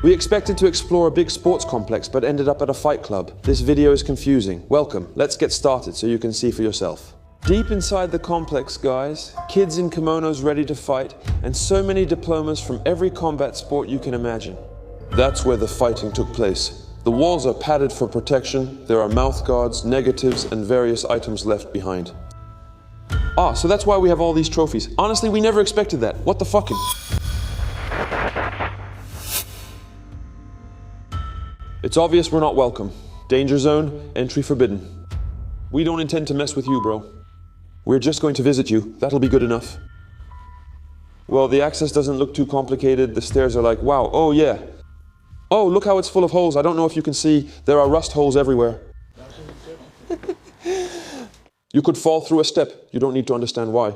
We expected to explore a big sports complex, but ended up at a fight club. This video is confusing. Welcome, let's get started so you can see for yourself. Deep inside the complex, guys, kids in kimonos ready to fight, and so many diplomas from every combat sport you can imagine. That's where the fighting took place. The walls are padded for protection, there are mouth guards, negatives, and various items left behind. Ah, so that's why we have all these trophies. Honestly, we never expected that. What the fucking? It's obvious we're not welcome. Danger zone, entry forbidden. We don't intend to mess with you, bro. We're just going to visit you. That'll be good enough. Well, the access doesn't look too complicated. The stairs are like, wow, oh yeah. Oh, look how it's full of holes. I don't know if you can see. There are rust holes everywhere. You could fall through a step. You don't need to understand why.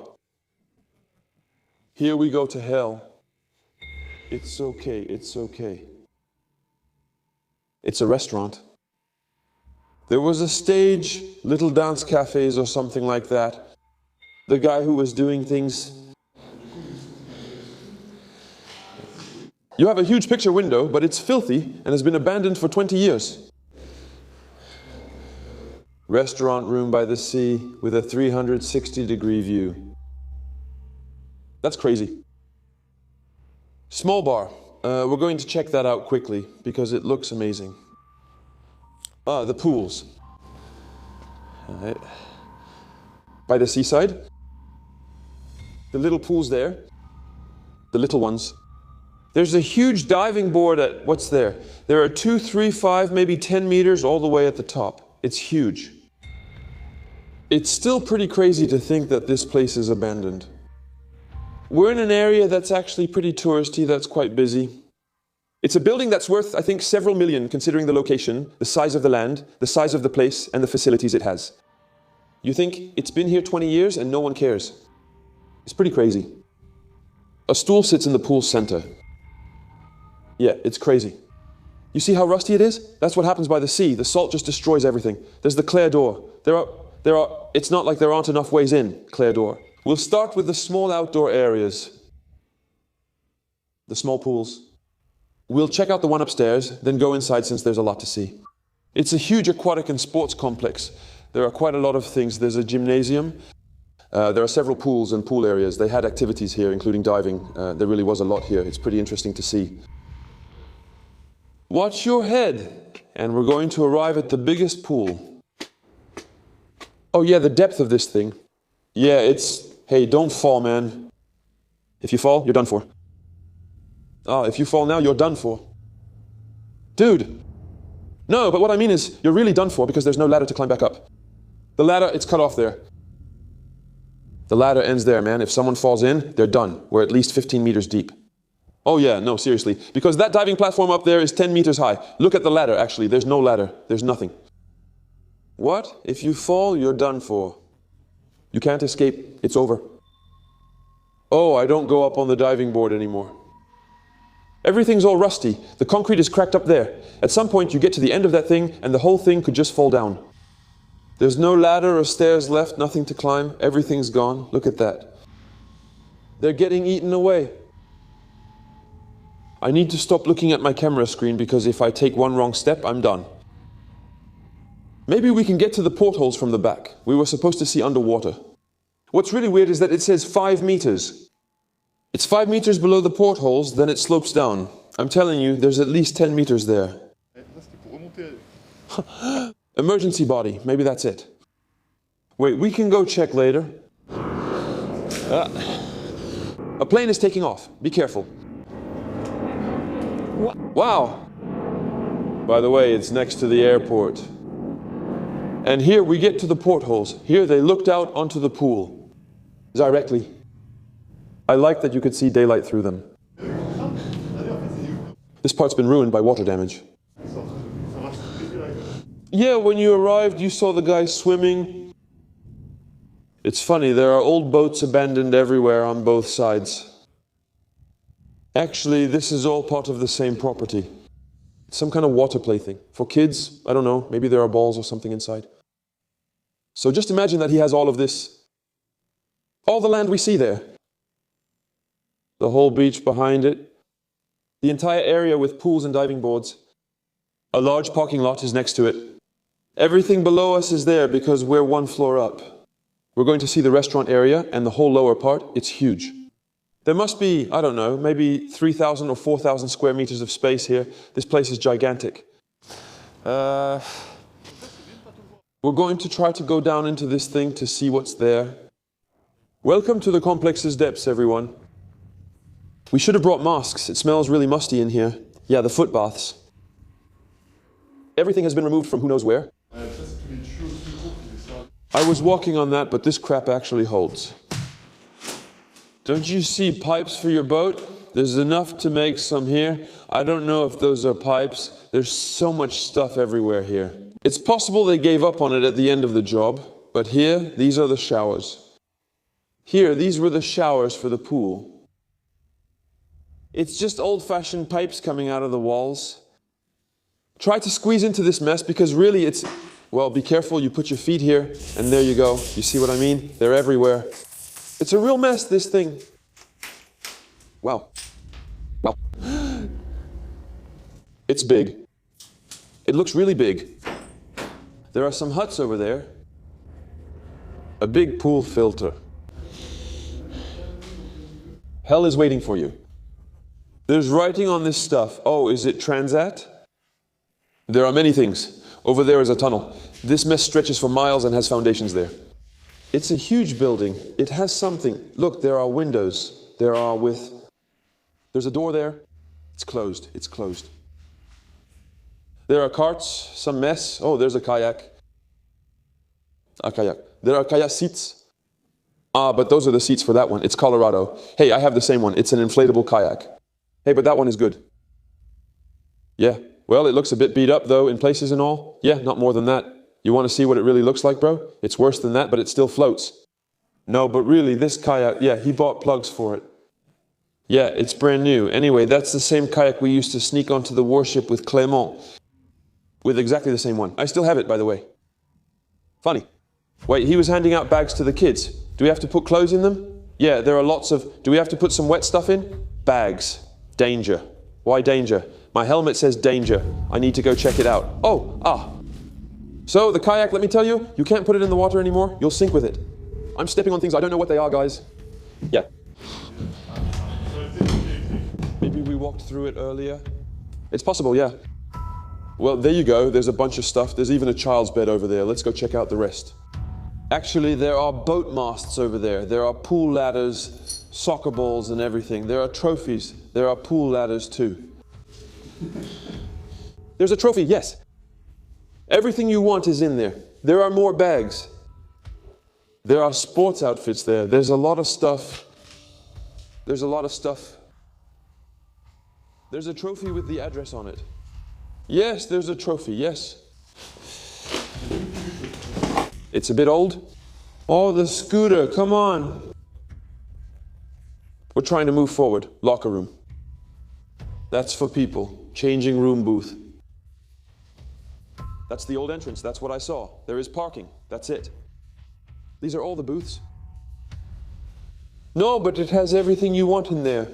Here we go to hell. It's okay, it's okay. It's a restaurant. There was a stage, little dance cafes or something like that. The guy who was doing things. You have a huge picture window, but it's filthy and has been abandoned for 20 years. Restaurant room by the sea with a 360-degree view. That's crazy. Small bar. We're going to check that out quickly because it looks amazing. Ah, the pools. Right. By the seaside. The little pools there. The little ones. There's a huge diving board at, what's there? There are 2, 3, 5, maybe 10 meters all the way at the top. It's huge. It's still pretty crazy to think that this place is abandoned. We're in an area that's actually pretty touristy, that's quite busy. It's a building that's worth, I think, several million, considering the location, the size of the land, the size of the place, and the facilities it has. You think it's been here 20 years and no one cares? It's pretty crazy. A stool sits in the pool's center. Yeah, it's crazy. You see how rusty it is? That's what happens by the sea. The salt just destroys everything. There's the Claire door. It's not like there aren't enough ways in, Claire door. We'll start with the small outdoor areas. The small pools. We'll check out the one upstairs, then go inside since there's a lot to see. It's a huge aquatic and sports complex. There are quite a lot of things. There's a gymnasium. There are several pools and pool areas. They had activities here, including diving. There really was a lot here. It's pretty interesting to see. Watch your head. And we're going to arrive at the biggest pool. Oh yeah, the depth of this thing. Yeah, hey, don't fall, man. If you fall, you're done for. If you fall now, you're done for. Dude. No, but what I mean is, you're really done for because there's no ladder to climb back up. The ladder, it's cut off there. The ladder ends there, man. If someone falls in, they're done. We're at least 15 meters deep. Oh yeah, no, seriously. Because that diving platform up there is 10 meters high. Look at the ladder, actually. There's no ladder. There's nothing. What? If you fall, you're done for. You can't escape. It's over. Oh, I don't go up on the diving board anymore. Everything's all rusty. The concrete is cracked up there. At some point, you get to the end of that thing, and the whole thing could just fall down. There's no ladder or stairs left, nothing to climb. Everything's gone. Look at that. They're getting eaten away. I need to stop looking at my camera screen because if I take one wrong step, I'm done. Maybe we can get to the portholes from the back. We were supposed to see underwater. What's really weird is that it says 5 meters. It's 5 meters below the portholes, then it slopes down. I'm telling you, there's at least 10 meters there. Emergency body, maybe that's it. Wait, we can go check later. A plane is taking off. Be careful. Wow! By the way, it's next to the airport. And here we get to the portholes. Here they looked out onto the pool. Directly. I like that you could see daylight through them. This part's been ruined by water damage. Yeah, when you arrived, you saw the guy swimming. It's funny, there are old boats abandoned everywhere on both sides. Actually, this is all part of the same property. Some kind of water play thing. For kids, I don't know, maybe there are balls or something inside. So just imagine that he has all of this. All the land we see there. The whole beach behind it. The entire area with pools and diving boards. A large parking lot is next to it. Everything below us is there because we're one floor up. We're going to see the restaurant area and the whole lower part. It's huge. There must be, I don't know, maybe 3,000 or 4,000 square meters of space here. This place is gigantic. We're going to try to go down into this thing to see what's there. Welcome to the complex's depths, everyone. We should have brought masks. It smells really musty in here. Yeah, the foot baths. Everything has been removed from who knows where. I was walking on that, but this crap actually holds. Don't you see pipes for your boat? There's enough to make some here. I don't know if those are pipes. There's so much stuff everywhere here. It's possible they gave up on it at the end of the job, but here, these are the showers. Here, these were the showers for the pool. It's just old-fashioned pipes coming out of the walls. Try to squeeze into this mess because really it's... Well, be careful, you put your feet here, and there you go. You see what I mean? They're everywhere. It's a real mess, this thing. Wow. Wow. It's big. It looks really big. There are some huts over there. A big pool filter. Hell is waiting for you. There's writing on this stuff. Oh, is it Transat? There are many things. Over there is a tunnel. This mess stretches for miles and has foundations there. It's a huge building. It has something. Look, there are windows. There's a door there. It's closed. It's closed. There are carts, some mess. Oh, there's a kayak. A kayak. There are kayak seats. Ah, but those are the seats for that one. It's Colorado. Hey, I have the same one. It's an inflatable kayak. Hey, but that one is good. Yeah. Well, it looks a bit beat up, though, in places and all. Yeah, not more than that. You want to see what it really looks like, bro? It's worse than that, but it still floats. No, but really, this kayak, yeah, he bought plugs for it. Yeah, it's brand new. Anyway, that's the same kayak we used to sneak onto the warship with Clément. With exactly the same one. I still have it, by the way. Funny. Wait, he was handing out bags to the kids. Do we have to put clothes in them? Yeah, there are lots of... Do we have to put some wet stuff in? Bags. Danger. Why danger? My helmet says danger. I need to go check it out. So, the kayak, let me tell you, you can't put it in the water anymore. You'll sink with it. I'm stepping on things, I don't know what they are, guys. Yeah. Maybe we walked through it earlier. It's possible, yeah. Well, there you go. There's a bunch of stuff. There's even a child's bed over there. Let's go check out the rest. Actually, there are boat masts over there. There are pool ladders, soccer balls and everything. There are trophies. There are pool ladders too. There's a trophy, yes. Everything you want is in there. There are more bags. There are sports outfits there. There's a lot of stuff. There's a lot of stuff. There's a trophy with the address on it. Yes, there's a trophy, yes. It's a bit old. Oh, the scooter, come on. We're trying to move forward. Locker room. That's for people. Changing room booth. That's the old entrance. That's what I saw. There is parking. That's it. These are all the booths. No, but it has everything you want in there.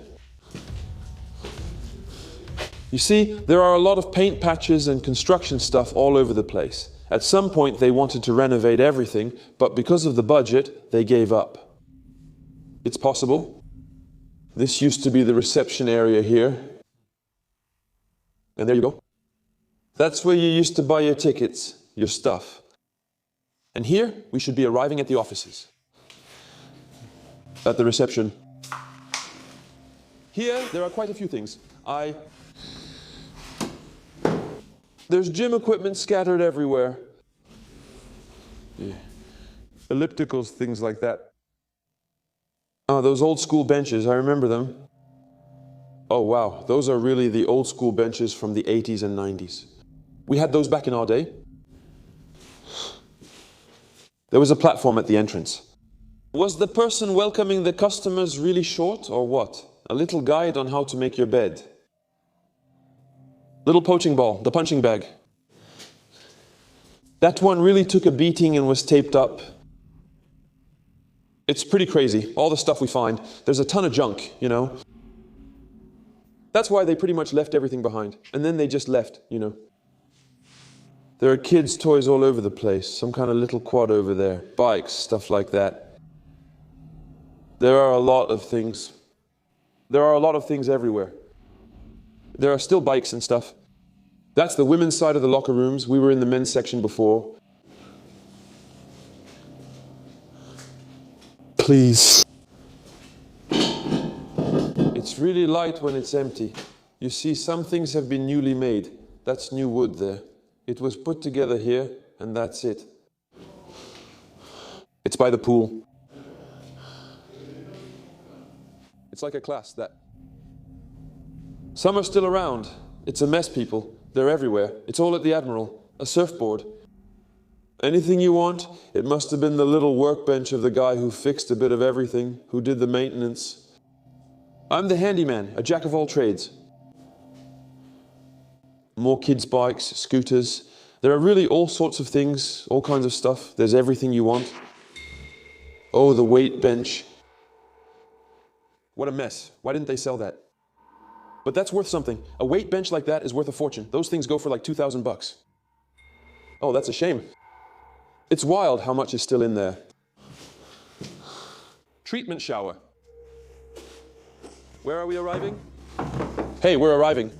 You see, there are a lot of paint patches and construction stuff all over the place. At some point, they wanted to renovate everything, but because of the budget, they gave up. It's possible. This used to be the reception area here. And there you go. That's where you used to buy your tickets, your stuff. And here, we should be arriving at the offices. At the reception. Here, there are quite a few things. There's gym equipment scattered everywhere. Yeah. Ellipticals, things like that. Oh, those old school benches, I remember them. Oh wow, those are really the old school benches from the 80s and 90s. We had those back in our day. There was a platform at the entrance. Was the person welcoming the customers really short or what? A little guide on how to make your bed. Little poaching ball, the punching bag. That one really took a beating and was taped up. It's pretty crazy, all the stuff we find. There's a ton of junk, you know. That's why they pretty much left everything behind. And then they just left, you know. There are kids' toys all over the place. Some kind of little quad over there. Bikes, stuff like that. There are a lot of things. There are a lot of things everywhere. There are still bikes and stuff. That's the women's side of the locker rooms. We were in the men's section before. Please. It's really light when it's empty. You see, some things have been newly made. That's new wood there. It was put together here, and that's it. It's by the pool. It's like a class, that. Some are still around. It's a mess, people. They're everywhere. It's all at the Admiral. A surfboard. Anything you want, it must have been the little workbench of the guy who fixed a bit of everything, who did the maintenance. I'm the handyman, a jack of all trades. More kids' bikes, scooters. There are really all sorts of things, all kinds of stuff. There's everything you want. Oh, the weight bench. What a mess. Why didn't they sell that? But that's worth something. A weight bench like that is worth a fortune. Those things go for like $2,000. Oh, that's a shame. It's wild how much is still in there. Treatment shower. Where are we arriving? Hey, we're arriving.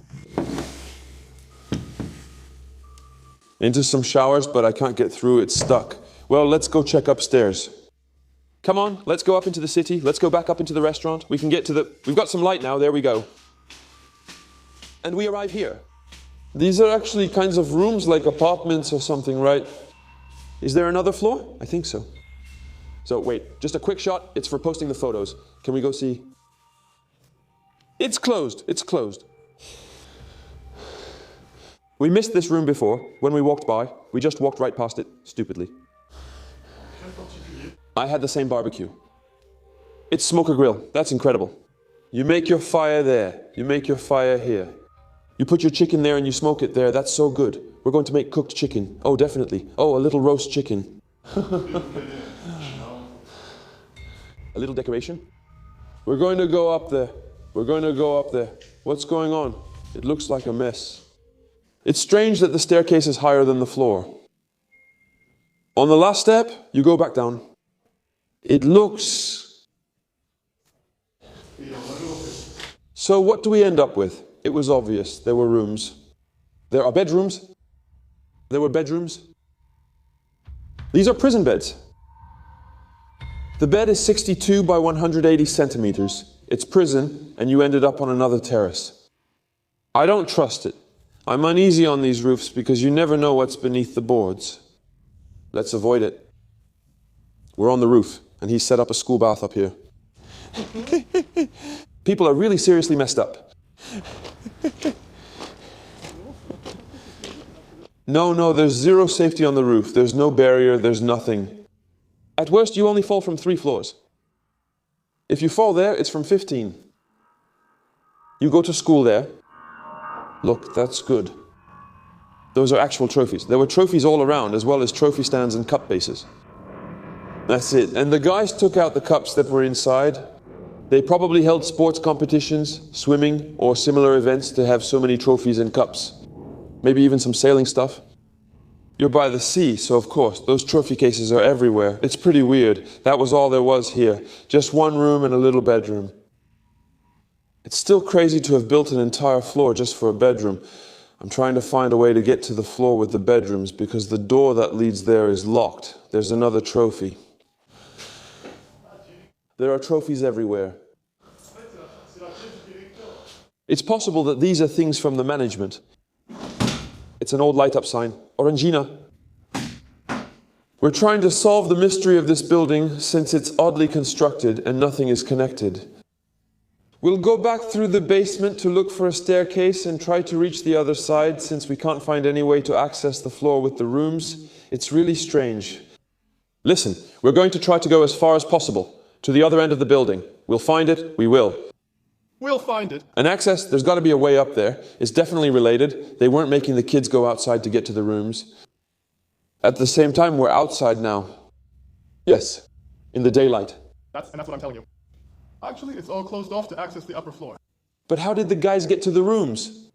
Into some showers, but I can't get through. It's stuck. Well, let's go check upstairs. Come on, let's go up into the city. Let's go back up into the restaurant. We can get to the... We've got some light now. There we go. And we arrive here. These are actually kinds of rooms like apartments or something, right? Is there another floor? I think so. So wait, just a quick shot. It's for posting the photos. Can we go see? It's closed. It's closed. We missed this room before. When we walked by, we just walked right past it, stupidly. I had the same barbecue. It's smoker grill. That's incredible. You make your fire there. You make your fire here. You put your chicken there and you smoke it there. That's so good. We're going to make cooked chicken. Oh, definitely. Oh, a little roast chicken. A little decoration. We're going to go up there. We're going to go up there. What's going on? It looks like a mess. It's strange that the staircase is higher than the floor. On the last step, you go back down. It looks... So what do we end up with? It was obvious. There were rooms. There are bedrooms. There were bedrooms. These are prison beds. The bed is 62 by 180 centimeters. It's prison, and you ended up on another terrace. I don't trust it. I'm uneasy on these roofs because you never know what's beneath the boards. Let's avoid it. We're on the roof, and he's set up a school bath up here. People are really seriously messed up. No, there's zero safety on the roof. There's no barrier, there's nothing. At worst, you only fall from 3 floors. If you fall there, it's from 15. You go to school there. Look, that's good. Those are actual trophies. There were trophies all around, as well as trophy stands and cup bases. That's it. And the guys took out the cups that were inside. They probably held sports competitions, swimming, or similar events to have so many trophies and cups. Maybe even some sailing stuff. You're by the sea, so of course, those trophy cases are everywhere. It's pretty weird. That was all there was here. Just one room and a little bedroom. It's still crazy to have built an entire floor just for a bedroom. I'm trying to find a way to get to the floor with the bedrooms because the door that leads there is locked. There's another trophy. There are trophies everywhere. It's possible that these are things from the management. It's an old light-up sign. Orangina. We're trying to solve the mystery of this building since it's oddly constructed and nothing is connected. We'll go back through the basement to look for a staircase and try to reach the other side since we can't find any way to access the floor with the rooms. It's really strange. Listen, we're going to try to go as far as possible. To the other end of the building. We'll find it, we will. We'll find it. An access, there's got to be a way up there. It's definitely related. They weren't making the kids go outside to get to the rooms. At the same time, we're outside now. Yes, in the daylight. That's what I'm telling you. Actually, it's all closed off to access the upper floor. But how did the guys get to the rooms?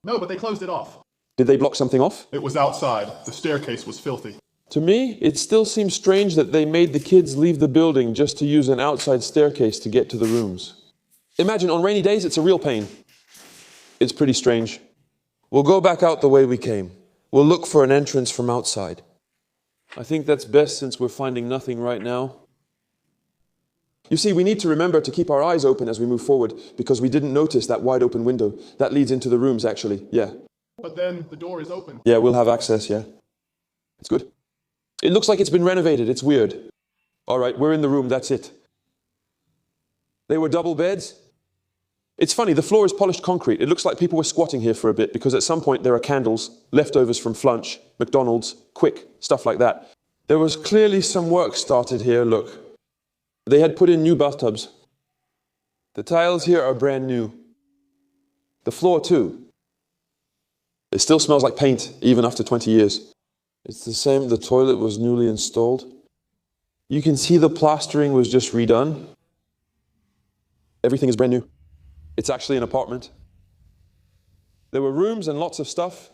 No, but they closed it off. Did they block something off? It was outside. The staircase was filthy. To me, it still seems strange that they made the kids leave the building just to use an outside staircase to get to the rooms. Imagine, on rainy days, it's a real pain. It's pretty strange. We'll go back out the way we came. We'll look for an entrance from outside. I think that's best since we're finding nothing right now. You see, we need to remember to keep our eyes open as we move forward, because we didn't notice that wide open window. That leads into the rooms, actually, yeah. But then the door is open. Yeah, we'll have access, yeah. It's good. It looks like it's been renovated. It's weird. All right, we're in the room. That's it. They were double beds. It's funny, the floor is polished concrete. It looks like people were squatting here for a bit because at some point there are candles, leftovers from Flunch, McDonald's, Quick, stuff like that. There was clearly some work started here, look. They had put in new bathtubs. The tiles here are brand new. The floor too. It still smells like paint, even after 20 years. It's the same, the toilet was newly installed. You can see the plastering was just redone. Everything is brand new. It's actually an apartment. There were rooms and lots of stuff.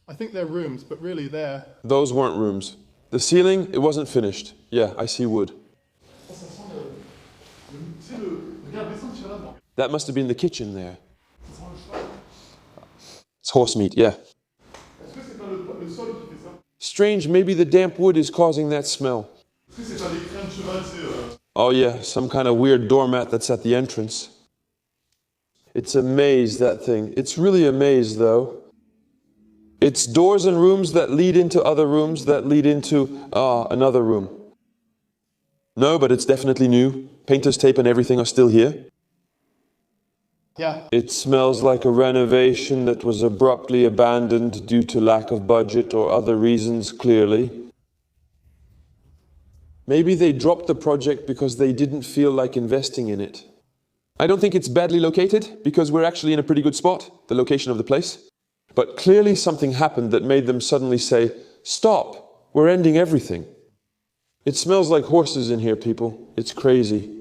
I think they're rooms, but really they're... Those weren't rooms. The ceiling, it wasn't finished. Yeah, I see wood. That must have been the kitchen there. It's horse meat, yeah. Strange, maybe the damp wood is causing that smell. Oh yeah, some kind of weird doormat that's at the entrance. It's a maze, that thing. It's really a maze, though. It's doors and rooms that lead into other rooms that lead into, another room. No, but it's definitely new. Painter's tape and everything are still here. Yeah. It smells like a renovation that was abruptly abandoned due to lack of budget or other reasons, clearly. Maybe they dropped the project because they didn't feel like investing in it. I don't think it's badly located, because we're actually in a pretty good spot, the location of the place. But clearly something happened that made them suddenly say, "Stop, we're ending everything." It smells like horses in here, people. It's crazy.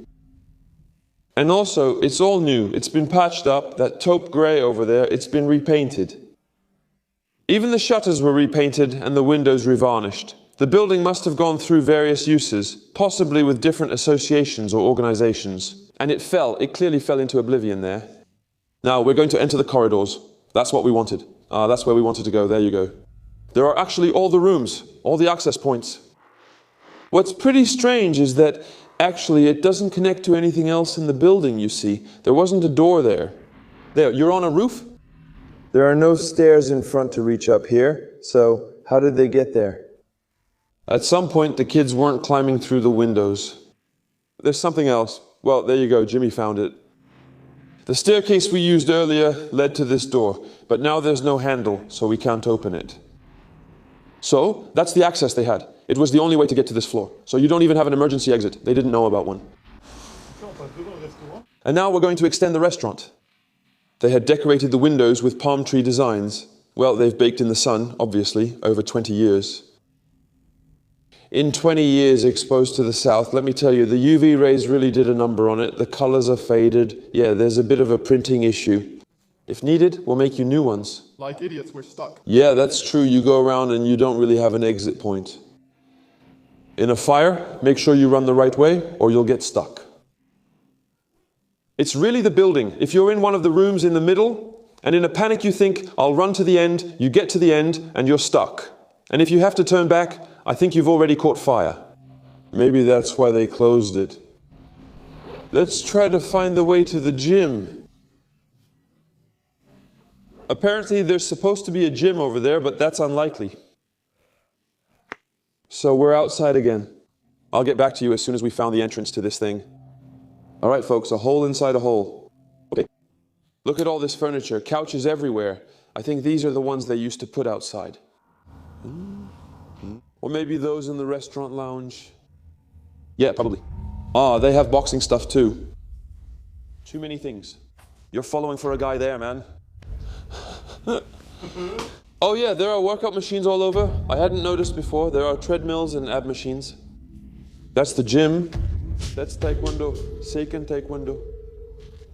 And also, it's all new. It's been patched up. That taupe grey over there, it's been repainted. Even the shutters were repainted and the windows revarnished. The building must have gone through various uses, possibly with different associations or organizations. And it clearly fell into oblivion there. Now, we're going to enter the corridors. That's what we wanted. That's where we wanted to go. There you go. There are actually all the rooms, all the access points. What's pretty strange is that actually it doesn't connect to anything else in the building, you see. There wasn't a door there. There, you're on a roof? There are no stairs in front to reach up here, so how did they get there? At some point, the kids weren't climbing through the windows. There's something else. Well, there you go, Jimmy found it. The staircase we used earlier led to this door, but now there's no handle, so we can't open it. So, that's the access they had. It was the only way to get to this floor. So you don't even have an emergency exit. They didn't know about one. And now we're going to extend the restaurant. They had decorated the windows with palm tree designs. Well, they've baked in the sun, obviously, over 20 years. In 20 years exposed to the south, let me tell you, the UV rays really did a number on it. The colors are faded. Yeah, there's a bit of a printing issue. If needed, we'll make you new ones. Like idiots, we're stuck. Yeah, that's true. You go around and you don't really have an exit point. In a fire, make sure you run the right way or you'll get stuck. It's really the building. If you're in one of the rooms in the middle and in a panic you think, I'll run to the end, you get to the end and you're stuck. And if you have to turn back, I think you've already caught fire. Maybe that's why they closed it. Let's try to find the way to the gym. Apparently there's supposed to be a gym over there, but that's unlikely. So we're outside again. I'll get back to you as soon as we found the entrance to this thing. All right, folks, a hole inside a hole. Okay. Look at all this furniture, couches everywhere. I think these are the ones they used to put outside. Or maybe those in the restaurant lounge. Yeah, probably. They have boxing stuff too. Too many things. You're following for a guy there, man. Oh yeah, there are workout machines all over. I hadn't noticed before. There are treadmills and ab machines. That's the gym. That's Taekwondo. Seiken Taekwondo.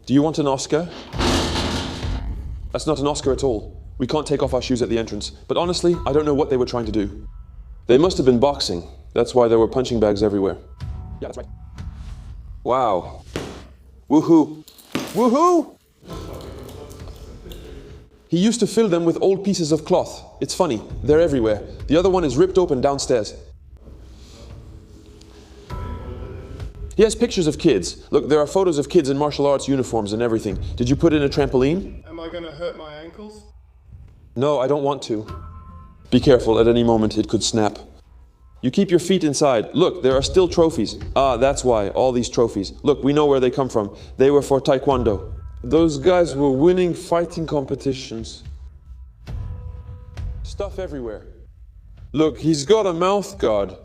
Do you want an Oscar? That's not an Oscar at all. We can't take off our shoes at the entrance. But honestly, I don't know what they were trying to do. They must have been boxing. That's why there were punching bags everywhere. Yeah, that's right. Wow. Woohoo. Woohoo! He used to fill them with old pieces of cloth. It's funny, they're everywhere. The other one is ripped open downstairs. He has pictures of kids. Look, there are photos of kids in martial arts uniforms and everything. Did you put in a trampoline? Am I gonna hurt my ankles? No, I don't want to. Be careful, at any moment it could snap. You keep your feet inside. Look, there are still trophies. Ah, that's why, all these trophies. Look, we know where they come from. They were for Taekwondo. Those guys were winning fighting competitions. Stuff everywhere. Look, he's got a mouth guard.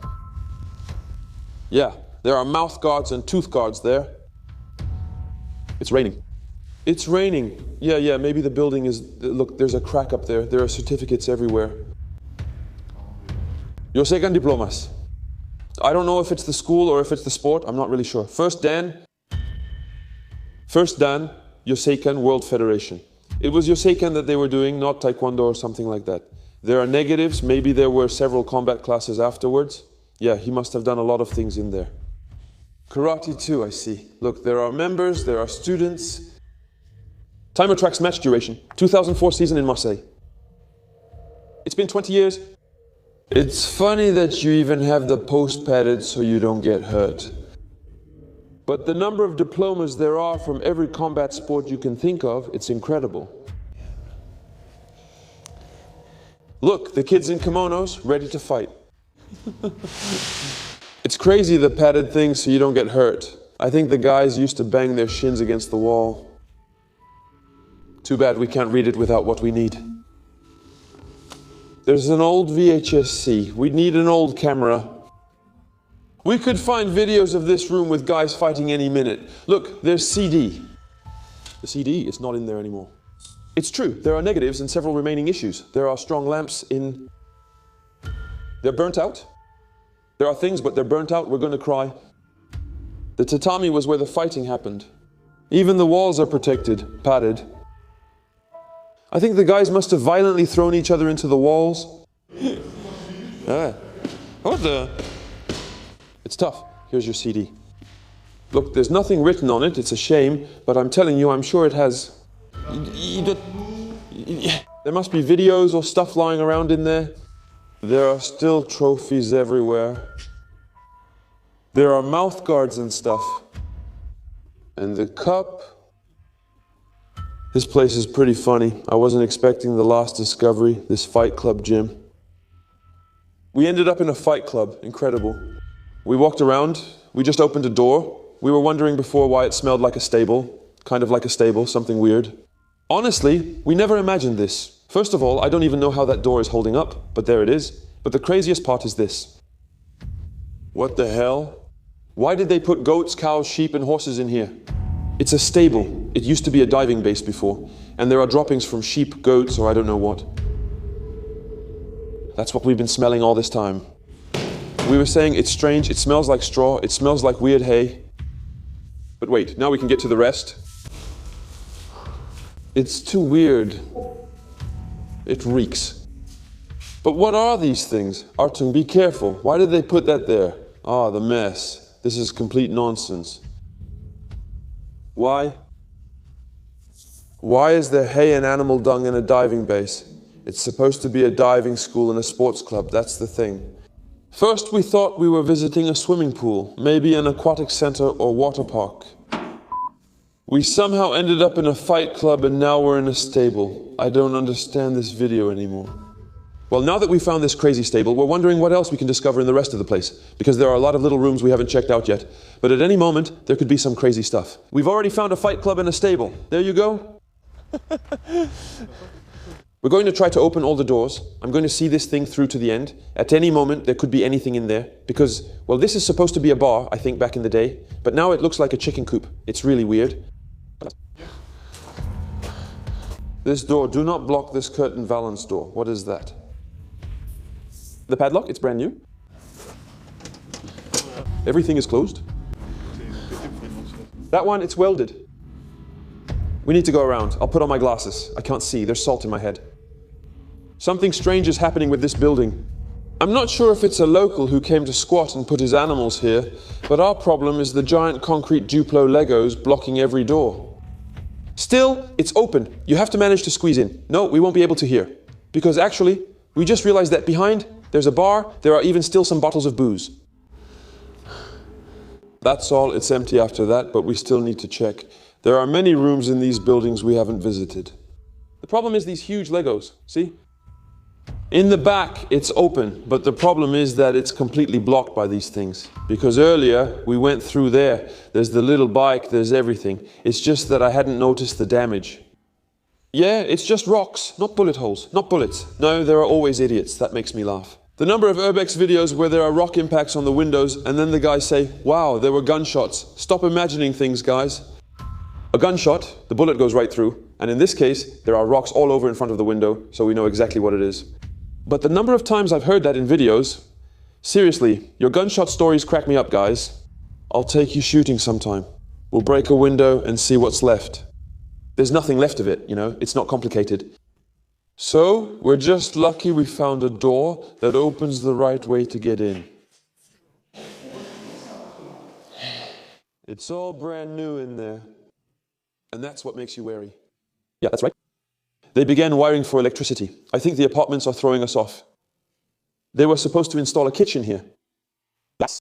Yeah, there are mouth guards and tooth guards there. It's raining. It's raining. Yeah, maybe the building is... Look, there's a crack up there. There are certificates everywhere. Yosekan diplomas. I don't know if it's the school or if it's the sport. I'm not really sure. First Dan, Yosekan World Federation. It was Yosekan that they were doing, not Taekwondo or something like that. There are negatives. Maybe there were several combat classes afterwards. Yeah, he must have done a lot of things in there. Karate too, I see. Look, there are members, there are students. Timer tracks match duration. 2004 season in Marseille. It's been 20 years. It's funny that you even have the post padded so you don't get hurt. But the number of diplomas there are from every combat sport you can think of, it's incredible. Look, the kids in kimonos, ready to fight. It's crazy, the padded thing, so you don't get hurt. I think the guys used to bang their shins against the wall. Too bad we can't read it without what we need. There's an old VHS-C. We'd need an old camera. We could find videos of this room with guys fighting any minute. Look, there's CD. The CD is not in there anymore. It's true, there are negatives and several remaining issues. There are strong lamps in... They're burnt out. There are things, but they're burnt out. We're going to cry. The tatami was where the fighting happened. Even the walls are protected, padded. I think the guys must have violently thrown each other into the walls. What the? It's tough. Here's your CD. Look, there's nothing written on it. It's a shame, but I'm telling you, I'm sure it has... There must be videos or stuff lying around in there. There are still trophies everywhere. There are mouth guards and stuff. And the cup... This place is pretty funny. I wasn't expecting the last discovery, this fight club gym. We ended up in a fight club. Incredible. We walked around. We just opened a door. We were wondering before why it smelled like a stable. Kind of like a stable, something weird. Honestly, we never imagined this. First of all, I don't even know how that door is holding up, but there it is. But the craziest part is this. What the hell? Why did they put goats, cows, sheep, and horses in here? It's a stable. It used to be a diving base before, and there are droppings from sheep, goats, or I don't know what. That's what we've been smelling all this time. We were saying it's strange, it smells like straw, it smells like weird hay. But wait, now we can get to the rest. It's too weird. It reeks. But what are these things? Artung, be careful. Why did they put that there? Ah, the mess. This is complete nonsense. Why? Why is there hay and animal dung in a diving base? It's supposed to be a diving school and a sports club, that's the thing. First we thought we were visiting a swimming pool, maybe an aquatic center or water park. We somehow ended up in a fight club and now we're in a stable. I don't understand this video anymore. Well, now that we found this crazy stable, we're wondering what else we can discover in the rest of the place, because there are a lot of little rooms we haven't checked out yet. But at any moment, there could be some crazy stuff. We've already found a fight club and a stable. There you go. We're going to try to open all the doors. I'm going to see this thing through to the end. At any moment, there could be anything in there, because, well, this is supposed to be a bar, I think, back in the day, but now it looks like a chicken coop. It's really weird. This door, do not block this curtain valance door. What is that? The padlock, it's brand new. Everything is closed. That one, it's welded. We need to go around. I'll put on my glasses. I can't see. There's salt in my head. Something strange is happening with this building. I'm not sure if it's a local who came to squat and put his animals here, but our problem is the giant concrete Duplo Legos blocking every door. Still, it's open. You have to manage to squeeze in. No, we won't be able to hear. Because actually, we just realized that behind, there's a bar, there are even still some bottles of booze. That's all, it's empty after that, but we still need to check. There are many rooms in these buildings we haven't visited. The problem is these huge Legos, see? In the back, it's open, but the problem is that it's completely blocked by these things. Because earlier, we went through there. There's the little bike, there's everything. It's just that I hadn't noticed the damage. Yeah, it's just rocks, not bullet holes, not bullets. No, there are always idiots. That makes me laugh. The number of Urbex videos where there are rock impacts on the windows and then the guys say, wow, there were gunshots. Stop imagining things, guys. A gunshot, the bullet goes right through. And in this case, there are rocks all over in front of the window, so we know exactly what it is. But the number of times I've heard that in videos, seriously, your gunshot stories crack me up, guys. I'll take you shooting sometime. We'll break a window and see what's left. There's nothing left of it, you know, it's not complicated. So, we're just lucky we found a door that opens the right way to get in. It's all brand new in there. And that's what makes you wary. Yeah, that's right. They began wiring for electricity. I think the apartments are throwing us off. They were supposed to install a kitchen here. Yes.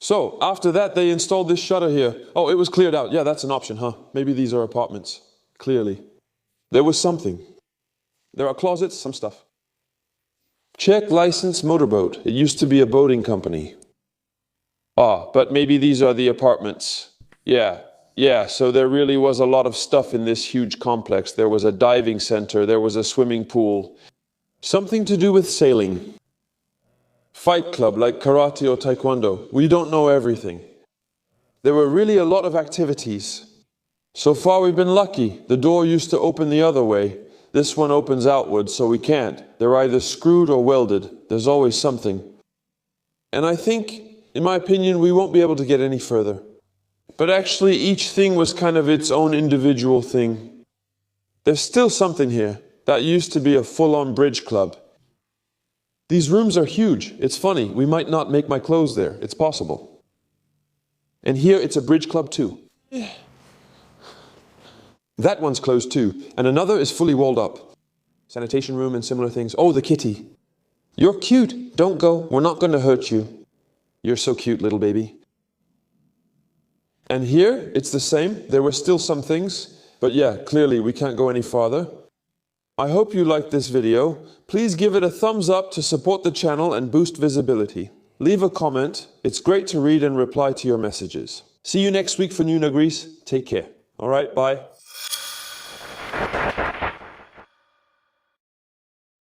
So, after that, they installed this shutter here. Oh, it was cleared out. Yeah, that's an option, huh? Maybe these are apartments. Clearly. There was something. There are closets, some stuff. Czech licensed motorboat. It used to be a boating company. Ah, but maybe these are the apartments. Yeah, so there really was a lot of stuff in this huge complex. There was a diving center, there was a swimming pool. Something to do with sailing. Fight club, like karate or taekwondo. We don't know everything. There were really a lot of activities. So far we've been lucky. The door used to open the other way. This one opens outwards, so we can't. They're either screwed or welded. There's always something. And I think, in my opinion, we won't be able to get any further. But actually, each thing was kind of its own individual thing. There's still something here. That used to be a full-on bridge club. These rooms are huge. It's funny, we might not make my clothes there. It's possible. And here it's a bridge club too. That one's closed too, and another is fully walled up. Sanitation room and similar things. Oh, the kitty. You're cute. Don't go. We're not going to hurt you. You're so cute, little baby. And here, it's the same. There were still some things, but yeah, clearly we can't go any farther. I hope you liked this video. Please give it a thumbs up to support the channel and boost visibility. Leave a comment. It's great to read and reply to your messages. See you next week for New Greece. Take care. All right, bye.